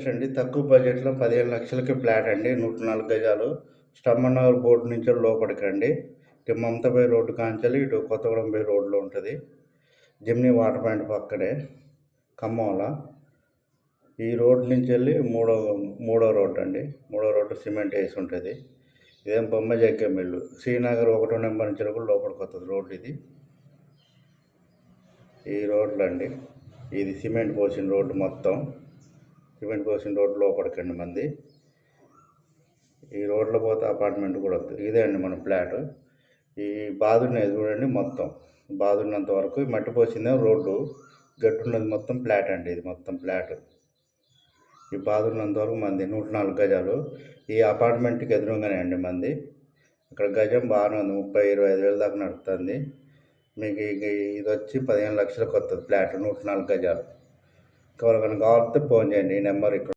లక్షలు అండి. తక్కువ బడ్జెట్‌లో 15 లక్షలకి ఫ్లాట్ అండి. 104 గజాలు. స్టమ్మన్నర్ బోర్డు నుంచి లోపలికండి. ఇటు మమతాబాయి రోడ్డు కాంచెలి ఇటు కొత్తగూడెం పోయే రోడ్లో ఉంటుంది. జిమ్నీ వాటర్ పాయింట్ పక్కనే ఖమ్మంలో. ఈ రోడ్ నుంచి వెళ్ళి మూడో రోడ్డు అండి. మూడో రోడ్డు సిమెంట్ వేసి ఉంటుంది. ఇదేం బొమ్మ జగ్గ మిల్లు. శ్రీనగర్ 1 నెంబర్ నుంచి కూడా లోపలికి వస్తుంది రోడ్డు ఇది. ఈ రోడ్లు అండి. ఇది సిమెంట్ పోసిన రోడ్డు మొత్తం. సిమెంట్ పోసిన రోడ్డు లోపలికండి మంది. ఈ రోడ్లో పోతే అపార్ట్మెంట్ కూడా వస్తుంది. ఇదే అండి మన ఫ్లాట్. ఈ బాదున్నది చూడండి మొత్తం. బాదున్నంత వరకు మట్టి పోసిందే రోడ్డు. గట్టున్నది మొత్తం ఫ్లాట్ అండి. ఇది మొత్తం ఫ్లాట్. ఈ బాదున్నంత వరకు మంది 104 గజాలు. ఈ అపార్ట్మెంట్కి ఎదురుగానే అండి మంది. ఇక్కడ గజం బాగానే ఉంది. 30-25 వేల దాకా నడుస్తుంది. మీకు ఇది వచ్చి 15 లక్షలకు వస్తుంది ఫ్లాట్ 104 గజాలు. ఎవరికైనా కావాలంటే ఫోన్ చేయండి. ఈ నెంబర్ ఇక్కడ.